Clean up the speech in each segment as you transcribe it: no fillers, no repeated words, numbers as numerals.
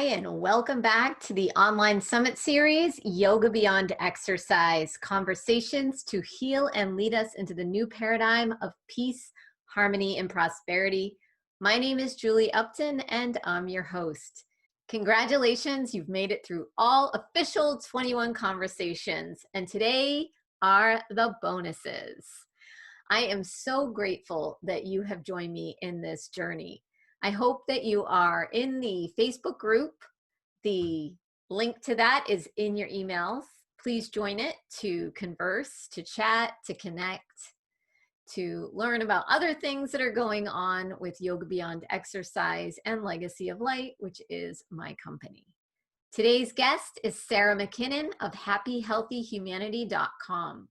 and welcome back to the online summit series, Yoga Beyond Exercise, conversations to heal and lead us into the new paradigm of peace, harmony, and prosperity. My name is Julie Upton, and I'm your host. Congratulations, you've made it through all official 21 conversations, and today are the bonuses. I am so grateful that you have joined me in this journey. I hope that you are in the Facebook group. The link to that is in your emails. Please join it to converse, to chat, to connect, to learn about other things that are going on with Yoga Beyond Exercise and Legacy of Light, which is my company. Today's guest is Sara McKinnon of happyhealthyhumanity.com.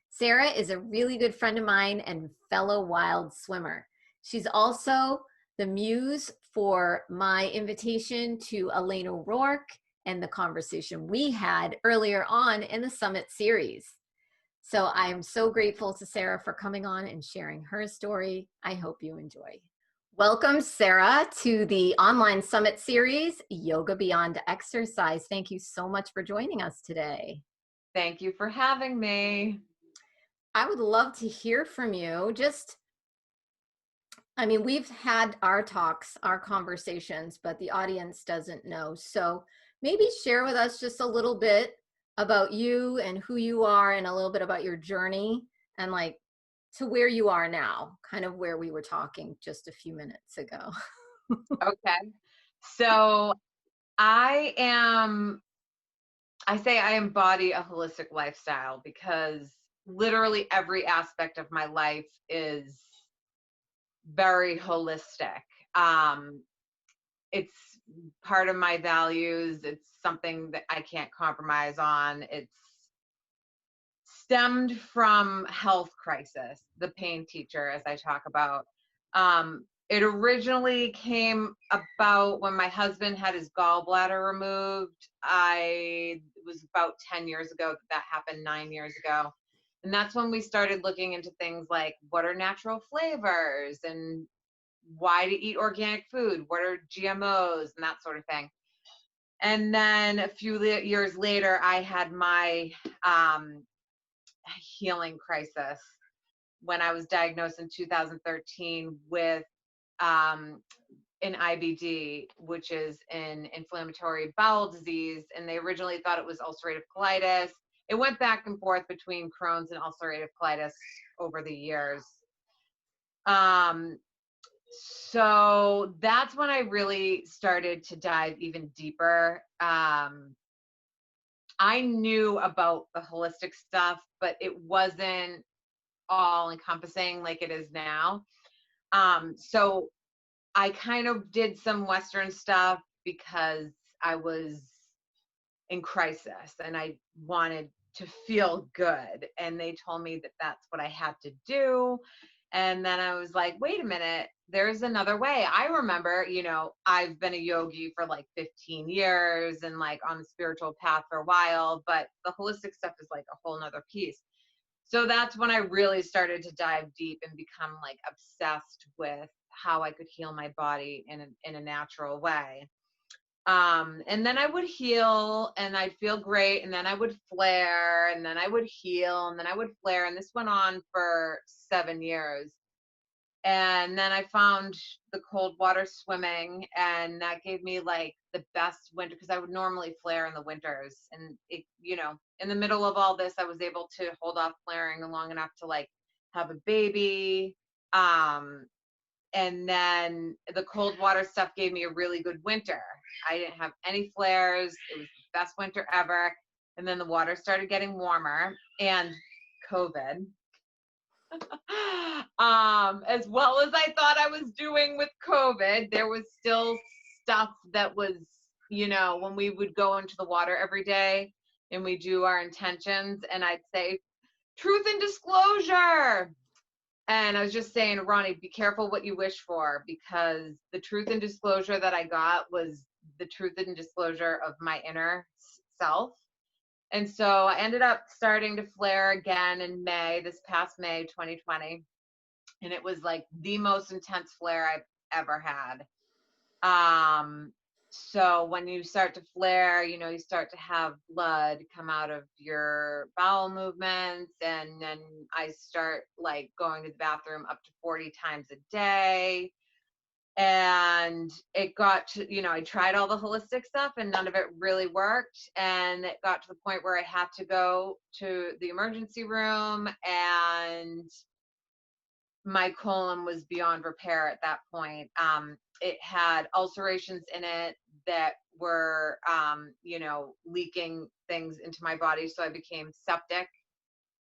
Sara is a really good friend of mine and fellow wild swimmer. She's also the muse for my invitation to Elaine O'Rourke and the conversation we had earlier on in the Summit series. So I'm so grateful to Sara for coming on and sharing her story. I hope you enjoy. Welcome, Sara, to the online Summit series, Yoga Beyond Exercise. Thank you so much for joining us today. Thank you for having me. I would love to hear from you. We've had our talks, our conversations, but the audience doesn't know. So maybe share with us just a little bit about you and who you are and a little bit about your journey and to where you are now, kind of where we were talking just a few minutes ago. Okay. So I embody a holistic lifestyle because literally every aspect of my life is very holistic. It's part of my values. It's something that I can't compromise on. It's stemmed from health crisis, the pain teacher, as I talk about. It originally came about when my husband had his gallbladder removed. It was about 10 years ago that happened, 9 years ago. And that's when we started looking into things like what are natural flavors and why to eat organic food, what are GMOs and that sort of thing. And then a few years later, I had my healing crisis when I was diagnosed in 2013 with an IBD, which is an inflammatory bowel disease. And they originally thought it was ulcerative colitis. It went back and forth between Crohn's and ulcerative colitis over the years. So that's when I really started to dive even deeper. I knew about the holistic stuff, but it wasn't all encompassing like it is now. So I kind of did some Western stuff because I was in crisis and I wanted to feel good. And they told me that that's what I had to do. And then I was like, wait a minute, there's another way. I remember, I've been a yogi for like 15 years and like on the spiritual path for a while, but the holistic stuff is like a whole nother piece. So that's when I really started to dive deep and become like obsessed with how I could heal my body in a natural way. And then I would heal and I'd feel great. And then I would flare and then I would heal and then I would flare. And this went on for 7 years. And then I found the cold water swimming and that gave me like the best winter because I would normally flare in the winters. And it, in the middle of all this, I was able to hold off flaring long enough to like have a baby. And then the cold water stuff gave me a really good winter. I didn't have any flares. It was the best winter ever. And then the water started getting warmer and COVID. As well as I thought I was doing with COVID, there was still stuff that was, when we would go into the water every day and we do our intentions and I'd say, truth and disclosure. And I was just saying, Ronnie, be careful what you wish for because the truth and disclosure that I got was the truth and disclosure of my inner self. And so I ended up starting to flare again in this past May 2020. And it was like the most intense flare I've ever had. So when you start to flare, you start to have blood come out of your bowel movements. And then I start like going to the bathroom up to 40 times a day. And it got to, I tried all the holistic stuff and none of it really worked. And it got to the point where I had to go to the emergency room, and my colon was beyond repair at that point. It had ulcerations in it that were, leaking things into my body. So I became septic.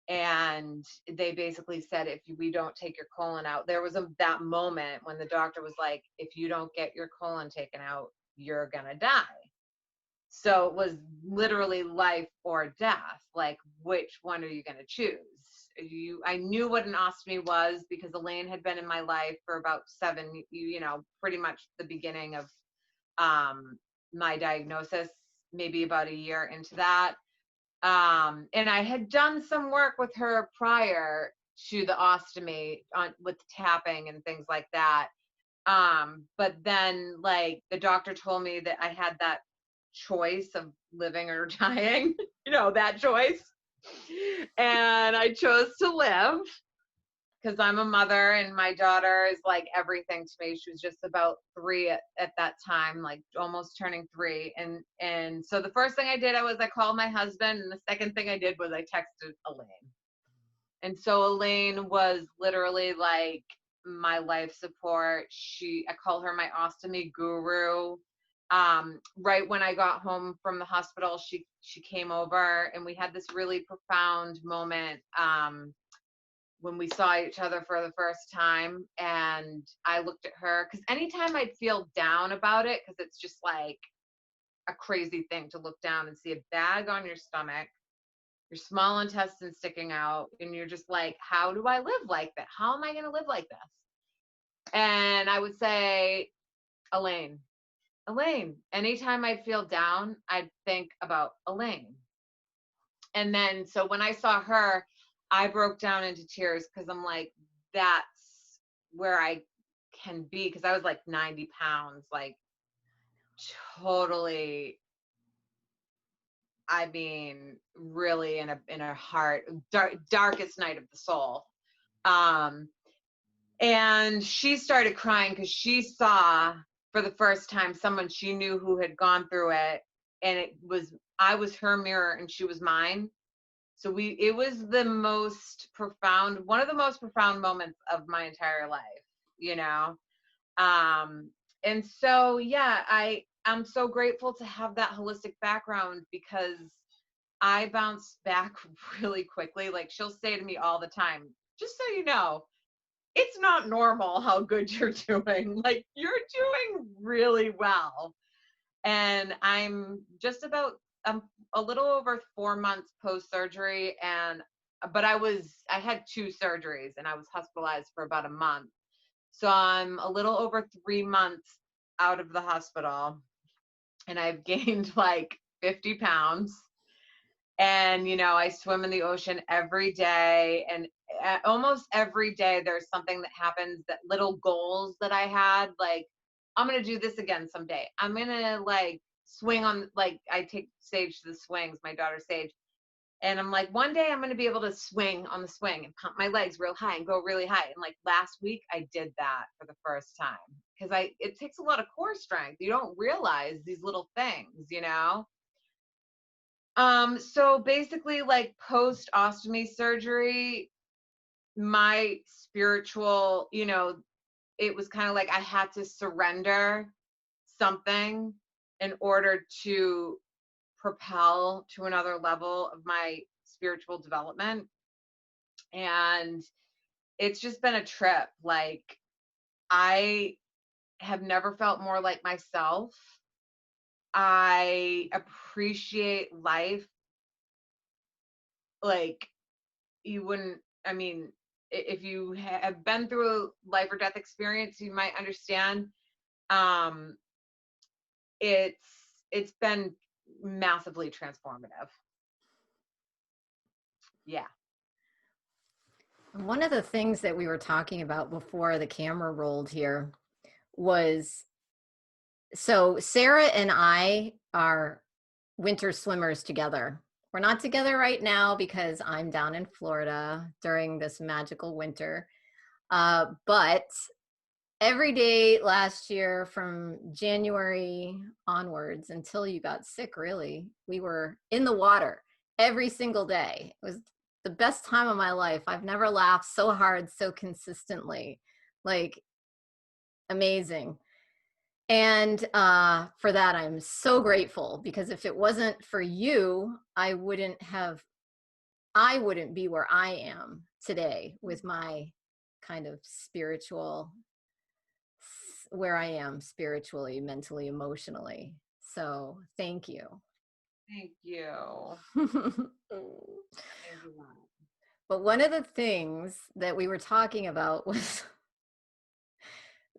And they basically said, if we don't take your colon out, there was that moment when the doctor was like, if you don't get your colon taken out, you're going to die. So it was literally life or death. Like, which one are you going to choose? I knew what an ostomy was because Elaine had been in my life for about pretty much the beginning of my diagnosis, maybe about a year into that. And I had done some work with her prior to the ostomy with tapping and things like that. But then like the doctor told me that I had that choice of living or dying, that choice. And I chose to live because I'm a mother and my daughter is like everything to me. She was just about 3 at that time, like almost turning 3. And so the first thing I did I called my husband, and the second thing I did was I texted Elaine. And so Elaine was literally like my life support. I call her my ostomy guru. Right when I got home from the hospital, she came over and we had this really profound moment. When we saw each other for the first time, and I looked at her because anytime I'd feel down about it, because it's just like a crazy thing to look down and see a bag on your stomach, your small intestine sticking out, and you're just like, how do I live like that? How am I going to live like this? And I would say, Elaine, anytime I'd feel down, I'd think about Elaine. And then, so when I saw her, I broke down into tears because I'm like, that's where I can be. Because I was like 90 pounds, like totally, I mean, really in a heart, darkest night of the soul. And she started crying because she saw for the first time someone she knew who had gone through it. And I was her mirror and she was mine. So it was one of the most profound moments of my entire life. And so, yeah, I'm so grateful to have that holistic background because I bounce back really quickly. Like she'll say to me all the time, just so you know, it's not normal how good you're doing. Like you're doing really well. And I'm a little over 4 months post surgery, but I had 2 surgeries and I was hospitalized for about a month. So I'm a little over 3 months out of the hospital, and I've gained like 50 pounds. And I swim in the ocean every day, and almost every day there's something that happens, that little goals that I had, like I'm going to do this again someday. I'm going to like swing on, like I take Sage to the swings, my daughter Sage. And I'm like, one day I'm going to be able to swing on the swing and pump my legs real high and go really high. And like last week I did that for the first time because it takes a lot of core strength. You don't realize these little things. So basically like post ostomy surgery, my spiritual, it was kind of like I had to surrender something in order to propel to another level of my spiritual development. And it's just been a trip. Like I have never felt more like myself. I appreciate life like you wouldn't. I mean, if you have been through a life or death experience, you might understand. um it's been massively transformative. Yeah. One of the things that we were talking about before the camera rolled here was So Sarah and I are winter swimmers together. We're not together right now because I'm down in Florida during this magical winter. But every day last year from January onwards until you got sick, really, we were in the water every single day. It was the best time of my life. I've never laughed so hard, so consistently. Like, amazing. And for that, I'm so grateful, because if it wasn't for you, I wouldn't be where I am today with my kind of where I am spiritually, mentally, emotionally. So thank you. Thank you. Thank you. But one of the things that we were talking about was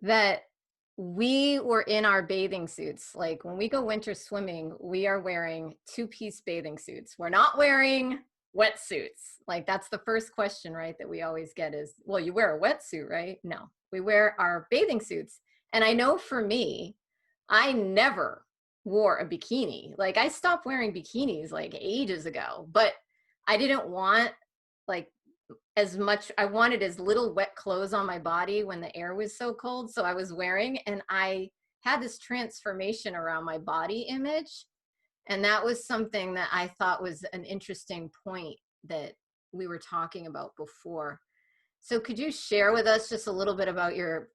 that we were in our bathing suits. Like when we go winter swimming, we are wearing two-piece bathing suits. We're not wearing wetsuits. Like that's the first question, right, that we always get is, well, you wear a wetsuit, right? No, we wear our bathing suits. And I know for me, I never wore a bikini. Like I stopped wearing bikinis like ages ago, but I didn't want like as much, I wanted as little wet clothes on my body when the air was so cold. So I was wearing, and I had this transformation around my body image. And that was something that I thought was an interesting point that we were talking about before. So could you share with us just a little bit about your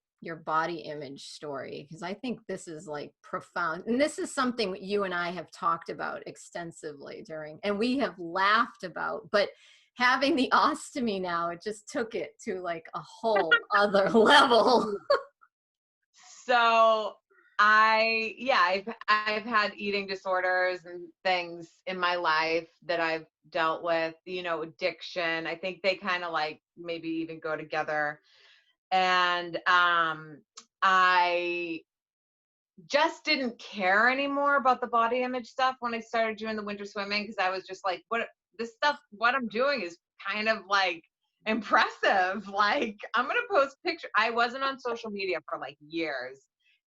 body image story? Because I think this is like profound. And this is something you and I have talked about extensively and we have laughed about, but having the ostomy now, it just took it to like a whole other level. So I've had eating disorders and things in my life that I've dealt with, addiction. I think they kind of like maybe even go together. And I just didn't care anymore about the body image stuff when I started doing the winter swimming, because I was just like, what I'm doing is kind of like impressive. Like I'm gonna post pictures. I wasn't on social media for like years,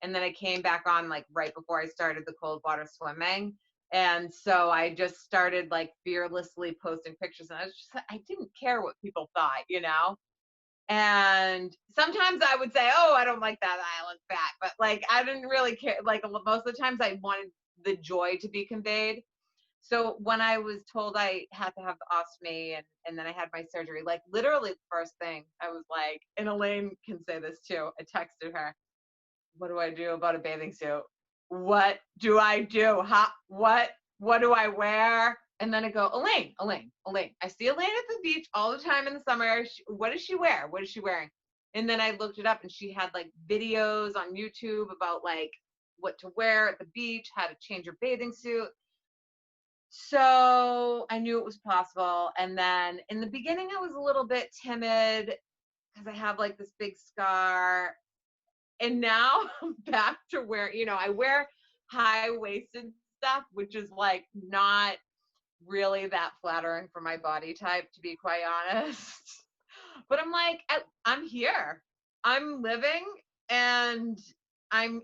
and then I came back on like right before I started the cold water swimming. And so I just started like fearlessly posting pictures, and I didn't care what people thought. And sometimes I would say, oh, I don't like that, I look fat. But like, I didn't really care. Like most of the times I wanted the joy to be conveyed. So when I was told I had to have the ostomy and then I had my surgery, like literally the first thing I was like, and Elaine can say this too, I texted her, what do I do about a bathing suit? What do I do? What do I wear? And then I go, Elaine. I see Elaine at the beach all the time in the summer. What does she wear? What is she wearing? And then I looked it up, and she had like videos on YouTube about like what to wear at the beach, how to change your bathing suit. So I knew it was possible. And then in the beginning, I was a little bit timid because I have like this big scar. And now I'm back to where, I wear high-waisted stuff, which is like not really that flattering for my body type, to be quite honest. But I'm like, I'm here. I'm living, and I'm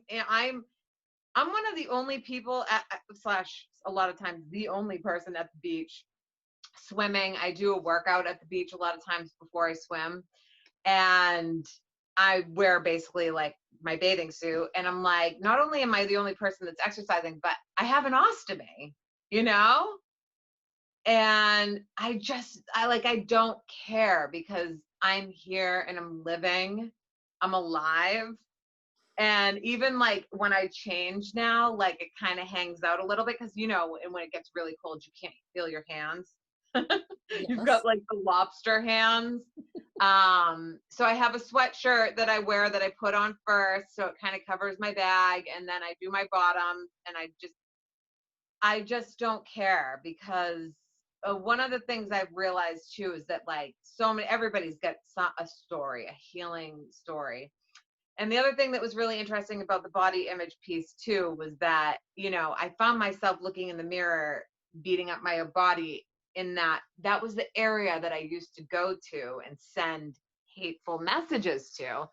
one of the only people slash a lot of times the only person at the beach swimming. I do a workout at the beach a lot of times before I swim, and I wear basically like my bathing suit. And I'm like, not only am I the only person that's exercising, but I have an ostomy, you know? And I don't care, because I'm here and I'm living, I'm alive. And even like when I change now, like it kind of hangs out a little bit, because and when it gets really cold, you can't feel your hands. You've Yes. got like the lobster hands. So I have a sweatshirt that I wear that I put on first, so it kind of covers my bag, and then I do my bottom, and I just don't care, because one of the things I've realized too is that like everybody's got a story, a healing story. And the other thing that was really interesting about the body image piece too was that, I found myself looking in the mirror, beating up my body, in that was the area that I used to go to and send hateful messages to.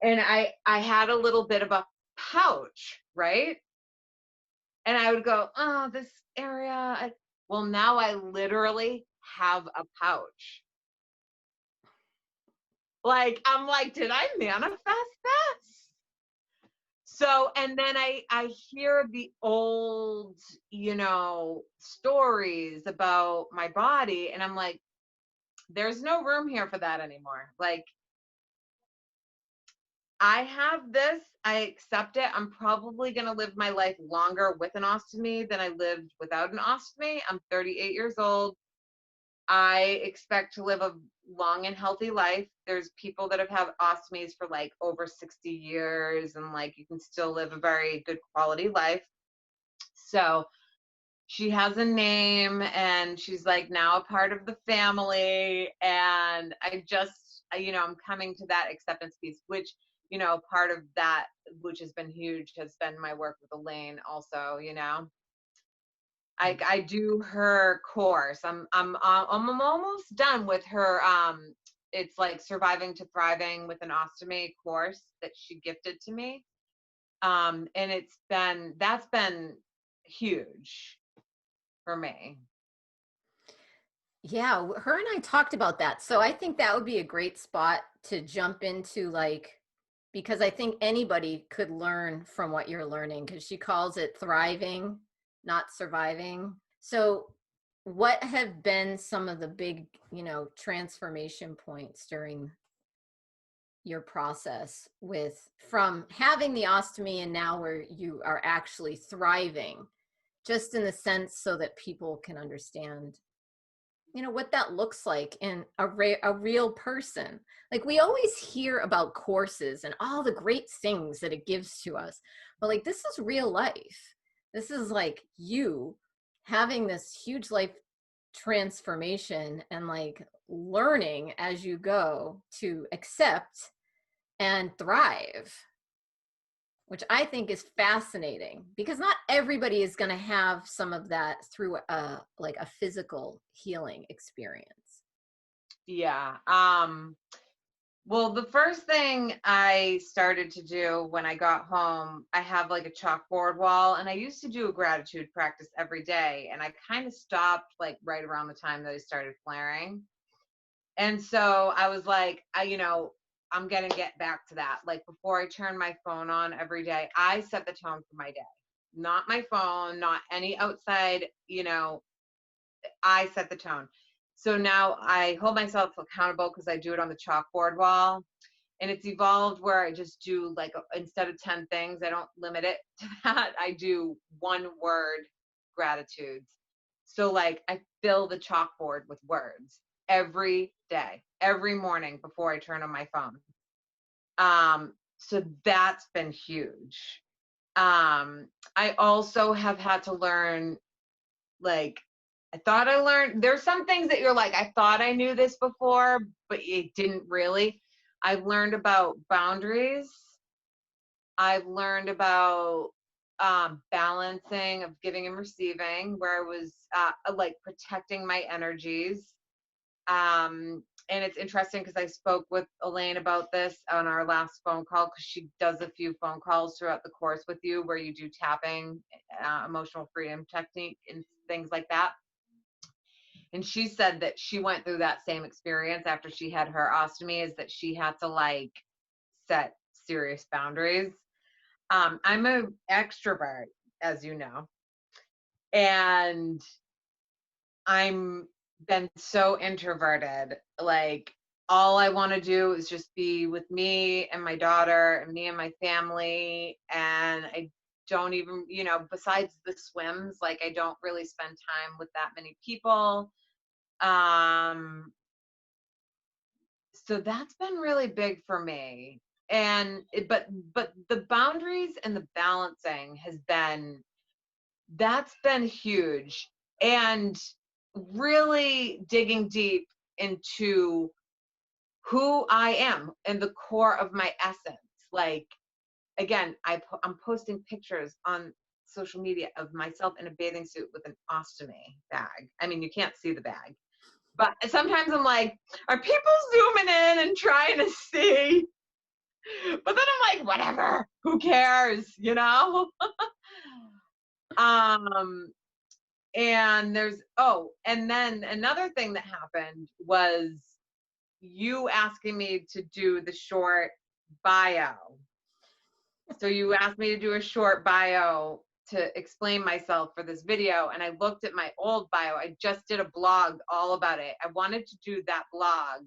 And I had a little bit of a pouch, right? And I would go, oh, this area. Well, now I literally have a pouch. Like, I'm like, did I manifest this? So, and then I hear the old, stories about my body, and I'm like, there's no room here for that anymore. Like, I have this, I accept it. I'm probably going to live my life longer with an ostomy than I lived without an ostomy. I'm 38 years old. I expect to live a long and healthy life. There's people that have had ostomies for like over 60 years, and like you can still live a very good quality life. So she has a name, and she's like now a part of the family. And I'm coming to that acceptance piece, which, part of that, which has been huge, has been my work with Elaine also. I do her course. I'm almost done with her. It's like Surviving to Thriving with an Ostomy course that she gifted to me. And that's been huge for me. Yeah, her and I talked about that. So I think that would be a great spot to jump into, like, because I think anybody could learn from what you're learning, because she calls it thriving, not surviving. So what have been some of the big, transformation points during your process with from having the ostomy and now where you are actually thriving, just in the sense so that people can understand what that looks like in a real person. Like, we always hear about courses and all the great things that it gives to us, but like, this is real life. This is like you having this huge life transformation and like learning as you go to accept and thrive, which I think is fascinating, because not everybody is going to have some of that through a physical healing experience. Yeah. Well, the first thing I started to do when I got home, I have like a chalkboard wall, and I used to do a gratitude practice every day, and I kind of stopped like right around the time that I started flaring. And so I was like, I'm going to get back to that. Like, before I turn my phone on every day, I set the tone for my day, not my phone, not any outside, I set the tone. So now I hold myself accountable because I do it on the chalkboard wall. And it's evolved where I just do like, instead of 10 things, I don't limit it to that. I do one word gratitudes. So like, I fill the chalkboard with words every day, every morning before I turn on my phone. So that's been huge. I also have had to learn, like, there's some things that you're like, I thought I knew this before, but it didn't really. I've learned about boundaries. I've learned about balancing of giving and receiving, where I was like protecting my energies. And it's interesting because I spoke with Elaine about this on our last phone call, because she does a few phone calls throughout the course with you where you do tapping, emotional freedom technique, and things like that. And she said that she went through that same experience after she had her ostomy, is that she had to like set serious boundaries. I'm an extrovert, as you know, and I'm been so introverted. Like, all I want to do is just be with me and my daughter and me and my family. And I don't even, besides the swims, like, I don't really spend time with that many people. Um, so that's been really big for me. But the boundaries and the balancing that's been huge. And really digging deep into who I am and the core of my essence. Like, again, I'm posting pictures on social media of myself in a bathing suit with an ostomy bag. I mean, you can't see the bag, but sometimes I'm like, are people zooming in and trying to see But then I'm like, whatever, who cares, you know? um, and and then another thing that happened was you asking me to do the short bio. So you asked me to do a short bio to explain myself for this video. And I looked at my old bio. I just did a blog all about it. I wanted to do that blog.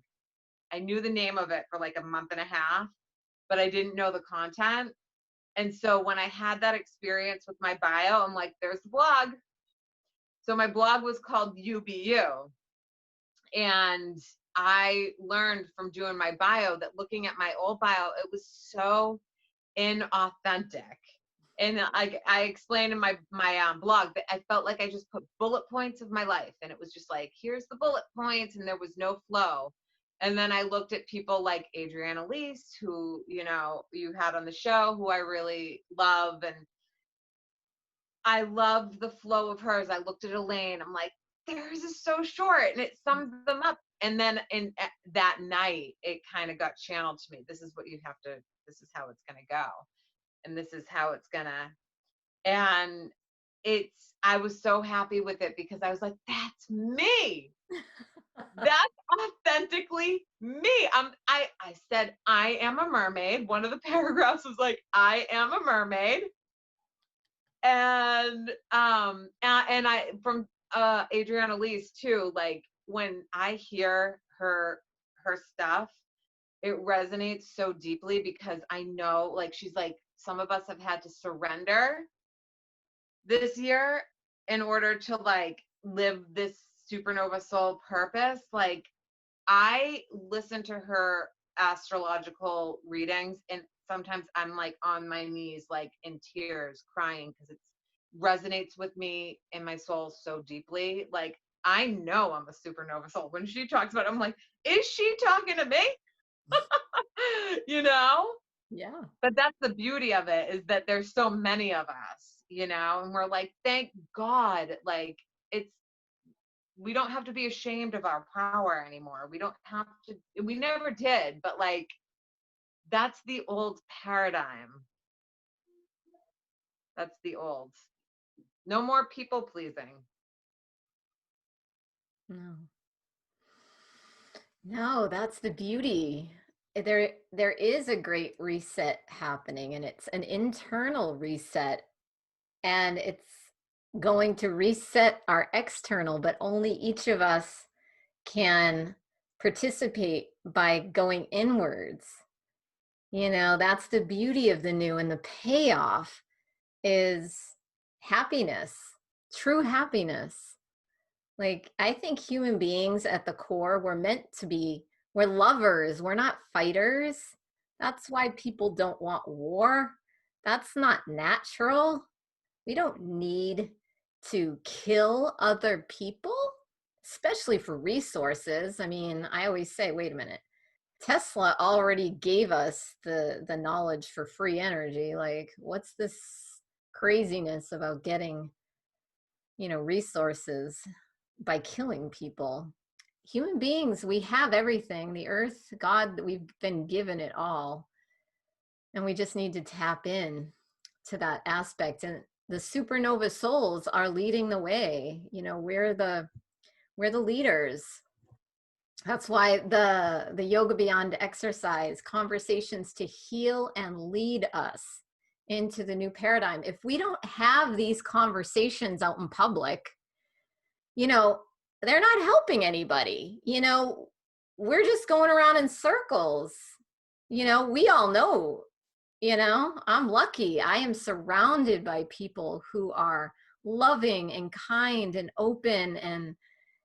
I knew the name of it for like a month and a half, but I didn't know the content. And so when I had that experience with my bio, I'm like, there's the blog. So my blog was called You Be You. And I learned from doing my bio that looking at my old bio, it was so inauthentic. And I explained in my blog that I felt like I just put bullet points of my life, and it was just like, here's the bullet points, and there was no flow. And then I looked at people like Adriana Leese, who you had on the show, who I really love, and I loved the flow of hers. I looked at Elaine. I'm like, theirs is so short, and it sums them up. And then that night, it kind of got channeled to me. This is what you have to. This is how it's going to go, and this is how it's gonna. And I was so happy with it because I was like, that's me. That's authentically me. I said, I am a mermaid. One of the paragraphs was like, I am a mermaid. And I from Adriana Leese too, like when I hear her stuff, it resonates so deeply because I know, like, she's like, some of us have had to surrender this year in order to like live this supernova soul purpose. Like, I listen to her astrological readings, and sometimes I'm like on my knees, like in tears, crying because it resonates with me in my soul so deeply. Like, I know I'm a supernova soul. When she talks about it, I'm like, is she talking to me? you know? Yeah. But that's the beauty of it, is that there's so many of us, and we're like, thank God, like, we don't have to be ashamed of our power anymore. We don't have to, we never did, but like, that's the old paradigm. That's the old. No more people pleasing. No. No, that's the beauty. There is a great reset happening, and it's an internal reset, and it's going to reset our external, but only each of us can participate by going inwards. That's the beauty of the new, and the payoff is happiness, true happiness. Like, I think human beings at the core, we're lovers, we're not fighters. That's why people don't want war. That's not natural. We don't need to kill other people, especially for resources. I mean, I always say, wait a minute. Tesla already gave us the knowledge for free energy. Like, what's this craziness about getting, resources by killing people? Human beings, we have everything. The earth, God, we've been given it all. And we just need to tap in to that aspect. And the supernova souls are leading the way. We're the leaders. That's why the yoga beyond exercise, conversations to heal and lead us into the new paradigm. If we don't have these conversations out in public, they're not helping anybody. We're just going around in circles. We all know, I'm lucky. I am surrounded by people who are loving and kind and open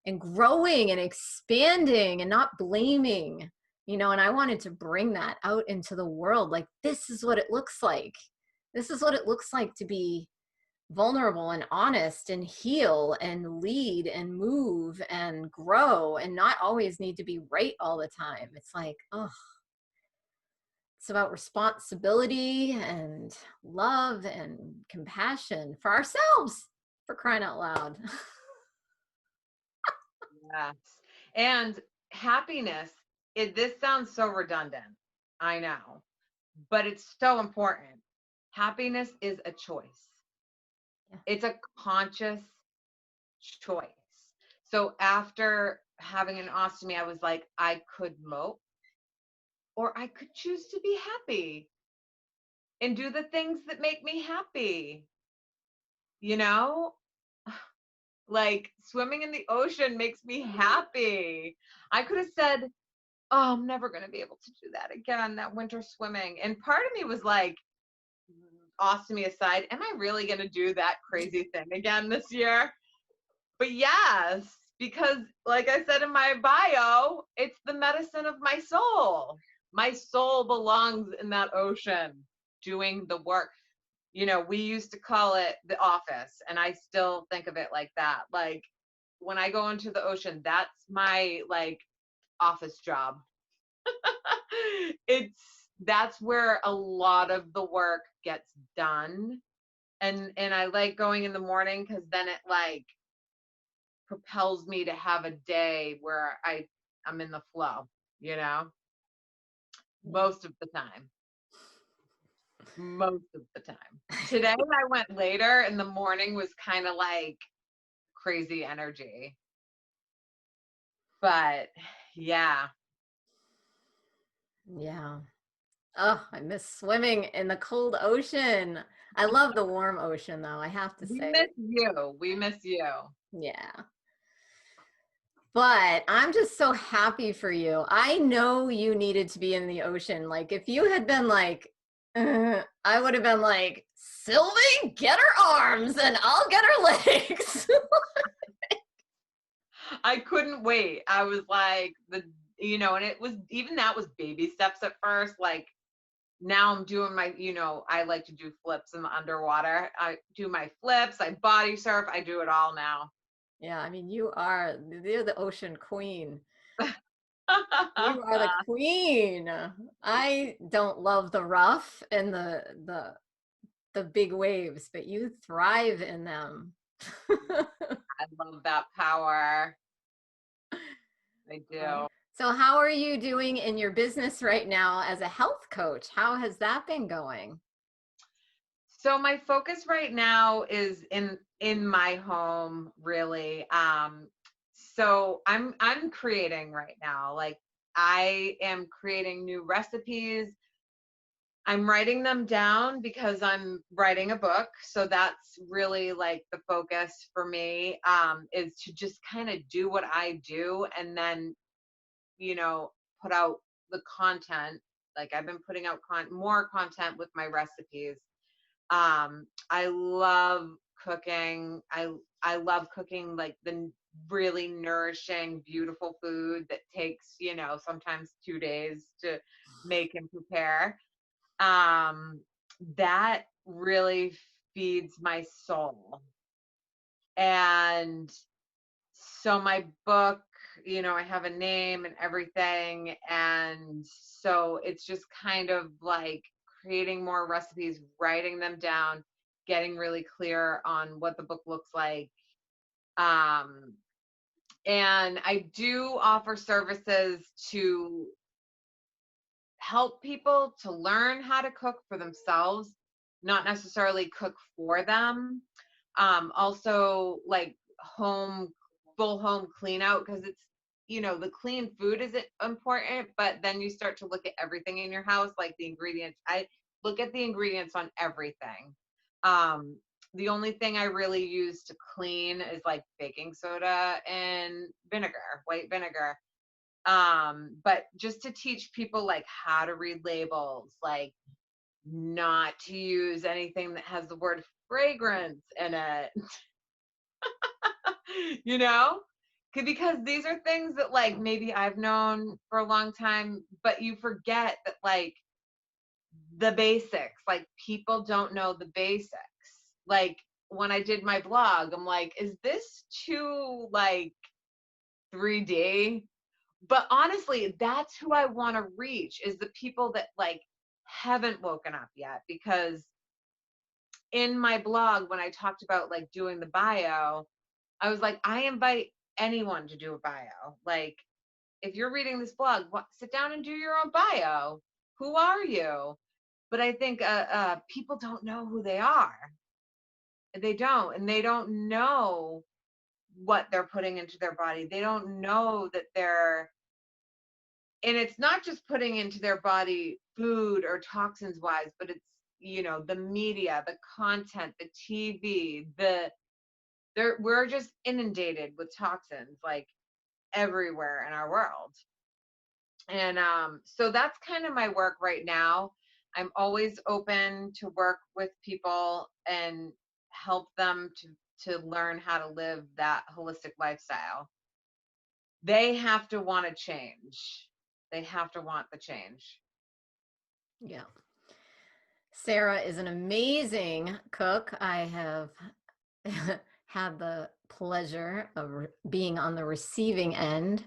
and growing and expanding and not blaming, and I wanted to bring that out into the world. Like, this is what it looks like. This is what it looks like to be vulnerable and honest and heal and lead and move and grow and not always need to be right all the time. It's like, oh, it's about responsibility and love and compassion for ourselves, for crying out loud. Yes. And happiness, this sounds so redundant. I know. but it's so important. Happiness is a choice. Yeah. It's a conscious choice. So after having an ostomy, I was like, I could mope or I could choose to be happy and do the things that make me happy. You know, like swimming in the ocean makes me happy. I could have said, oh, I'm never going to be able to do that again, that winter swimming. And part of me was like, ostomy aside, am I really going to do that crazy thing again this year? But yes, because like I said in my bio, it's the medicine of my soul. My soul belongs in that ocean doing the work. You know, we used to call it the office, and I still think of it like that. Like when I go into the ocean, that's my like office job. It's that's where a lot of the work gets done. And I like going in the morning because then it like propels me to have a day where I'm in the flow, you know, Yeah. most of the time. Most of the time. Today I went later and the morning was kind of like crazy energy. But yeah, Yeah. Oh, I miss swimming in the cold ocean. I love the warm ocean though, I have to we say. miss you. We miss you. Yeah. But I'm just so happy for you. I know you needed to be in the ocean. Like if you had been like, I would have been like, Sylvie, get her arms and I'll get her legs. I couldn't wait. I was like and it was even that was baby steps at first. Like now I'm doing my, I like to do flips in the underwater. I do my flips, I body surf, I do it all now. Yeah, I mean, you're the ocean queen. You are the queen. I don't love the rough and the big waves, but you thrive in them. I love that power. I do. So how are you doing in your business right now as a health coach? How has that been going? So my focus right now is in my home, really. So I'm creating right now. Like I am creating new recipes. I'm writing them down because I'm writing a book. So that's really like the focus for me, is to just kind of do what I do and then, you know, put out the content. Like I've been putting out more content with my recipes. I love cooking. I love cooking like the really nourishing, beautiful food that takes, sometimes 2 days to make and prepare. um, that really feeds my soul. And so my book, I have a name and everything. And so it's just kind of like creating more recipes, writing them down, getting really clear on what the book looks like. Um, and I do offer services to help people to learn how to cook for themselves, not necessarily cook for them. Also, like full home clean out, because it's, the clean food is important, but then you start to look at everything in your house, like the ingredients. I look at the ingredients on everything. Um, the only thing I really use to clean is like baking soda and vinegar, white vinegar. But just to teach people like how to read labels, like not to use anything that has the word fragrance in it. you know because these are things that like maybe I've known for a long time, but you forget that like the basics, like people don't know the basics. Like when I did my blog, I'm like, is this too like 3D? But honestly, that's who I want to reach, is the people that like haven't woken up yet. Because in my blog, when I talked about like doing the bio, I was like, I invite anyone to do a bio. Like, if you're reading this blog, sit down and do your own bio. Who are you? But I think people don't know who they are. They don't, and they don't know what they're putting into their body. They don't know that and it's not just putting into their body food or toxins wise, but it's, the media, the content, the TV, we're just inundated with toxins like everywhere in our world. And so that's kind of my work right now. I'm always open to work with people and help them to learn how to live that holistic lifestyle. They have to want to change. They have to want the change. Yeah. Sara is an amazing cook. I have had the pleasure of being on the receiving end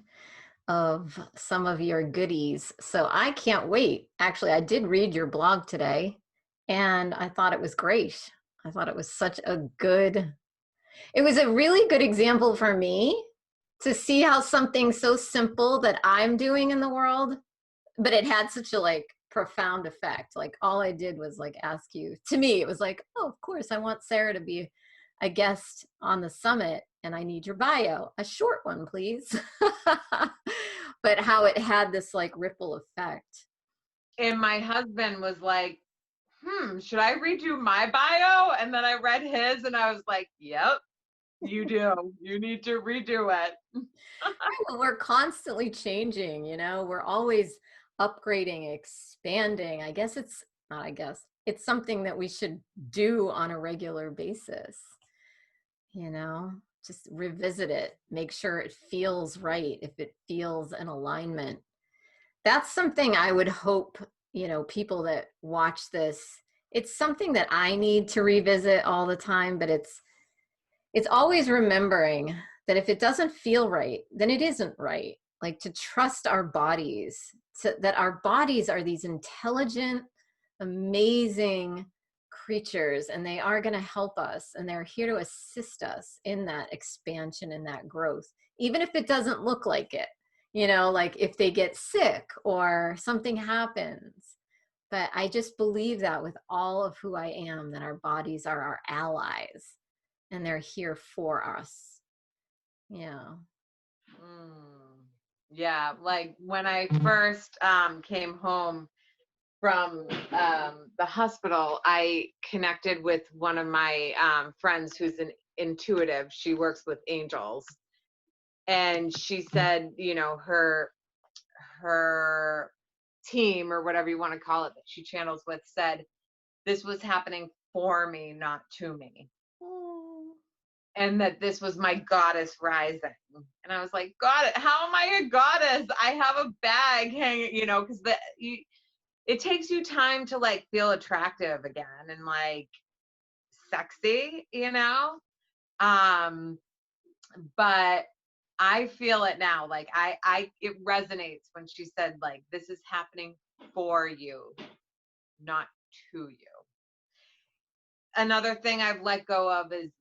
of some of your goodies. So I can't wait. Actually, I did read your blog today and I thought it was great. I thought it was it was a really good example for me to see how something so simple that I'm doing in the world, but it had such a profound effect. Like all I did was ask you. To me, it was like, oh, of course, I want Sara to be a guest on the summit and I need your bio, a short one, please. But how it had this ripple effect. And my husband was like, should I read you my bio? And then I read his and I was like, yep, you do. You need to redo it. We're constantly changing, we're always upgrading, expanding. It's something that we should do on a regular basis, just revisit it, make sure it feels right, if it feels in alignment. That's something I would hope, people that watch this, it's something that I need to revisit all the time, but it's always remembering that if it doesn't feel right, then it isn't right. Like to trust our bodies, that our bodies are these intelligent, amazing creatures, and they are going to help us, and they're here to assist us in that expansion and that growth, even if it doesn't look like it, like if they get sick or something happens. But I just believe that with all of who I am, that our bodies are our allies and they're here for us. Yeah. Yeah, like when I first came home from the hospital, I connected with one of my friends who's an intuitive. She works with angels, and she said, her team, or whatever you want to call it, that she channels with, said this was happening for me, not to me. And that this was my goddess rising. And I was like, God, how am I a goddess? I have a bag hanging, because it takes you time to feel attractive again and sexy, but I feel it now. It resonates when she said this is happening for you, not to you. Another thing I've let go of is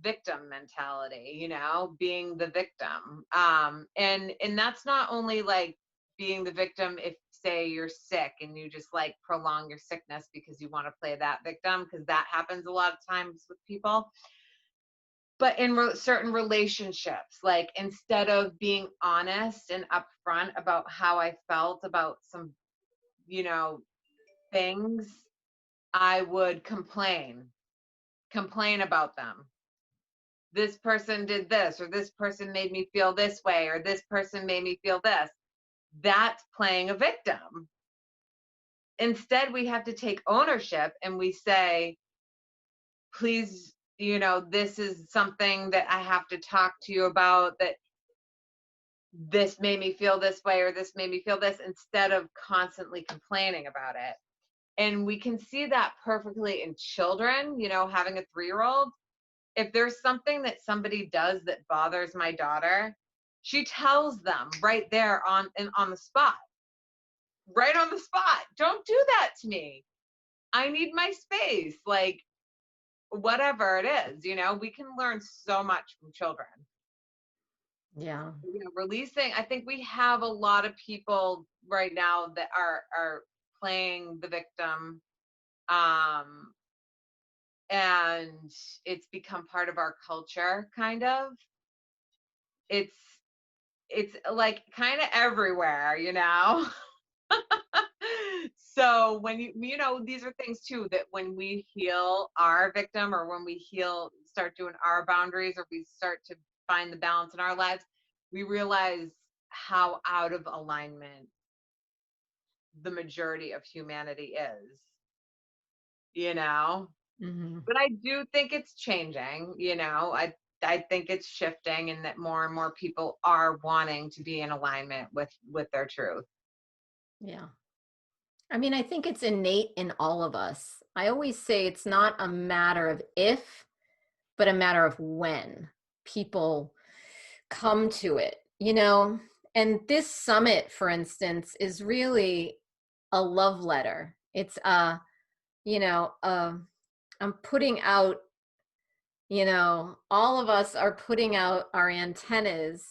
victim mentality, being the victim. And that's not only being the victim if, say, you're sick and you just prolong your sickness because you want to play that victim, because that happens a lot of times with people. But in certain relationships, instead of being honest and upfront about how I felt about some, things, I would complain about them. This person did this, or this person made me feel this way, or this person made me feel this. That's playing a victim. Instead, we have to take ownership and we say, please, this is something that I have to talk to you about, that this made me feel this way, or this made me feel this, instead of constantly complaining about it. And we can see that perfectly in children, having a 3-year-old. If there's something that somebody does that bothers my daughter, she tells them right there on the spot. Right on the spot. Don't do that to me. I need my space. Whatever it is, we can learn so much from children. Yeah. Releasing, I think we have a lot of people right now that are playing the victim Um, and it's become part of our culture, kind of. It's it's like kind of everywhere, you know. So when these are things too that when we heal our victim, or when we start doing our boundaries, or we start to find the balance in our lives, we realize how out of alignment the majority of humanity is, you know. Mm-hmm. But I do think it's changing, you know. I think it's shifting, and that more and more people are wanting to be in alignment with their truth. Yeah. I mean, I think it's innate in all of us. I always say it's not a matter of if, but a matter of when people come to it, you know? And this summit, for instance, is really a love letter. It's you know, I'm putting out, all of us are putting out our antennas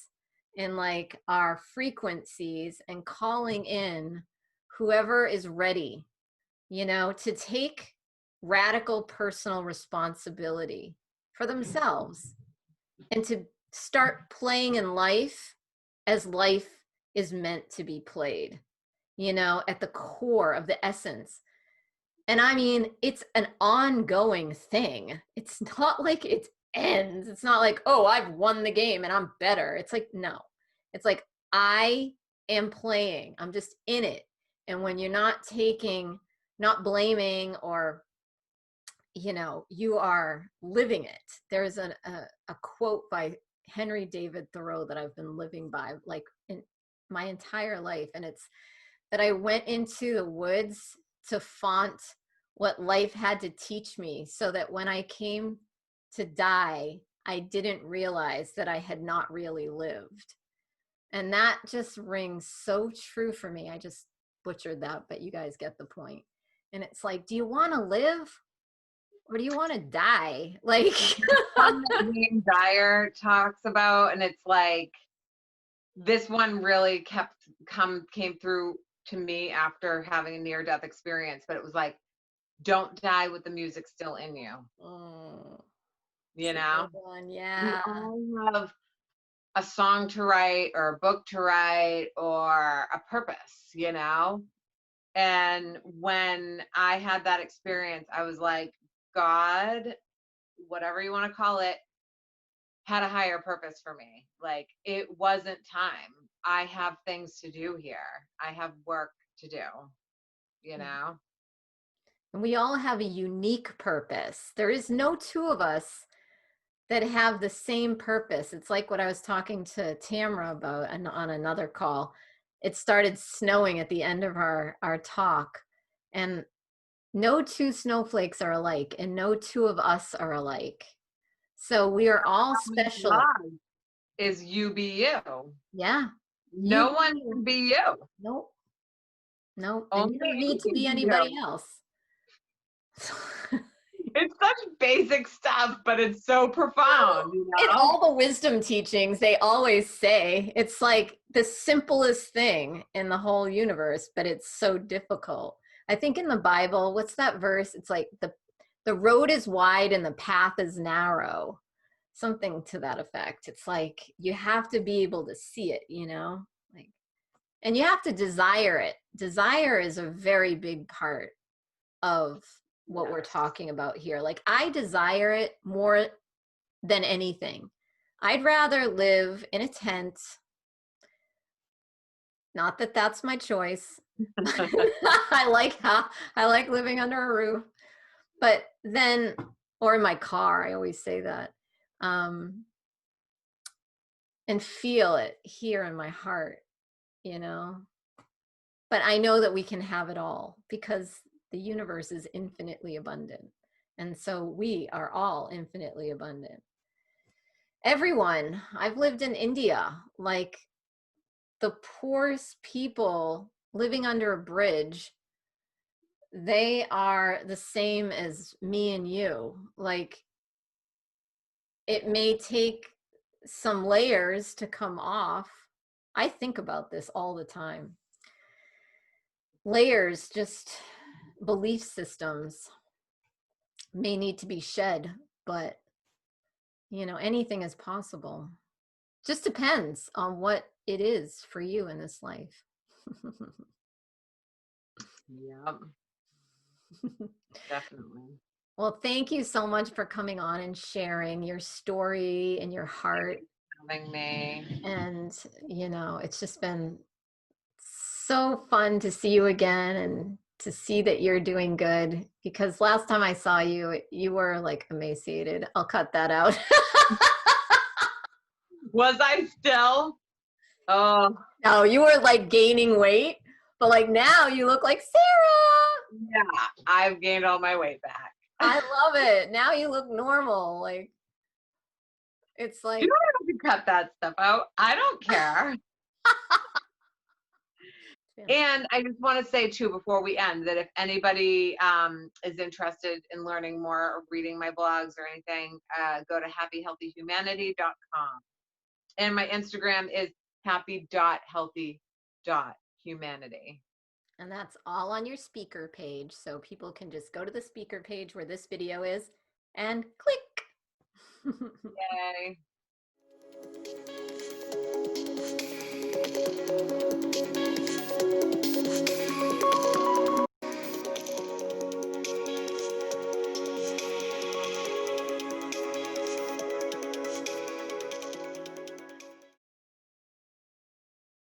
and like our frequencies and calling in whoever is ready, to take radical personal responsibility for themselves and to start playing in life as life is meant to be played, at the core of the essence. And I mean, it's an ongoing thing. It's not like it ends. It's not like, oh, I've won the game and I'm better. It's like, no. It's like, I am playing. I'm just in it. And when you're not blaming, or, you are living it. There's a quote by Henry David Thoreau that I've been living by like in my entire life. And it's that I went into the woods to font what life had to teach me, so that when I came to die, I didn't realize that I had not really lived. And that just rings so true for me. I just butchered that, but you guys get the point. And it's like, do you want to live or do you want to die? Like, One that Wayne Dyer talks about, and it's like, this one really came through to me after having a near-death experience, but it was like, don't die with the music still in you. oh, You it's a know, good one. we Yeah. all have a song to write, or a book to write, or a purpose, you know. And when I had that experience, I was like, God, whatever you want to call it, had a higher purpose for me. Like, it wasn't time. I have things to do here. I have work to do, you know? And we all have a unique purpose. There is no two of us that have the same purpose. It's like what I was talking to Tamra about on another call. It started snowing at the end of our talk, and no two snowflakes are alike, and no two of us are alike. So we are all special. Love is you be you. Yeah. You No be one you. can be you. Nope. Nope. And you Only don't you need to can be be anybody you. else. It's such basic stuff, but it's so profound, you In know? all the wisdom teachings, they always say it's like the simplest thing in the whole universe, but it's so difficult. I think in the Bible, what's that verse? It's like the road is wide and the path is narrow. Something to that effect. It's like you have to be able to see it, Like, and you have to desire it. Desire is a very big part of what we're Yes. talking about here. Like, I desire it more than anything. I'd rather live in a tent. Not that that's my choice. I like living under a roof, but then, or in my car, I always say that, and feel it here in my heart, you know. But I know that we can have it all because the universe is infinitely abundant, and so we are all infinitely abundant. Everyone. I've lived in India, like the poorest people living under a bridge, they are the same as me and you. Like, it may take some layers to come off. I think about this all the time. Layers just belief systems may need to be shed, but anything is possible. Just depends on what it is for you in this life. Yeah, definitely. Well, thank you so much for coming on and sharing your story and your heart. Having me. And, it's just been so fun to see you again and to see that you're doing good, because last time I saw you, you were like emaciated. I'll cut that out. Was I still? Oh, No, you were like gaining weight, but like now you look like Sarah. yeah. I've gained all my weight back. I love it. Now you look normal. Like, it's You like, don't have to cut that stuff out. I don't care. And I just want to say too, before we end, that if anybody is interested in learning more or reading my blogs or anything, go to happyhealthyhumanity.com. And my Instagram is happy.healthy.humanity. and that's all on your speaker page. So people can just go to the speaker page where this video is and click. Yay.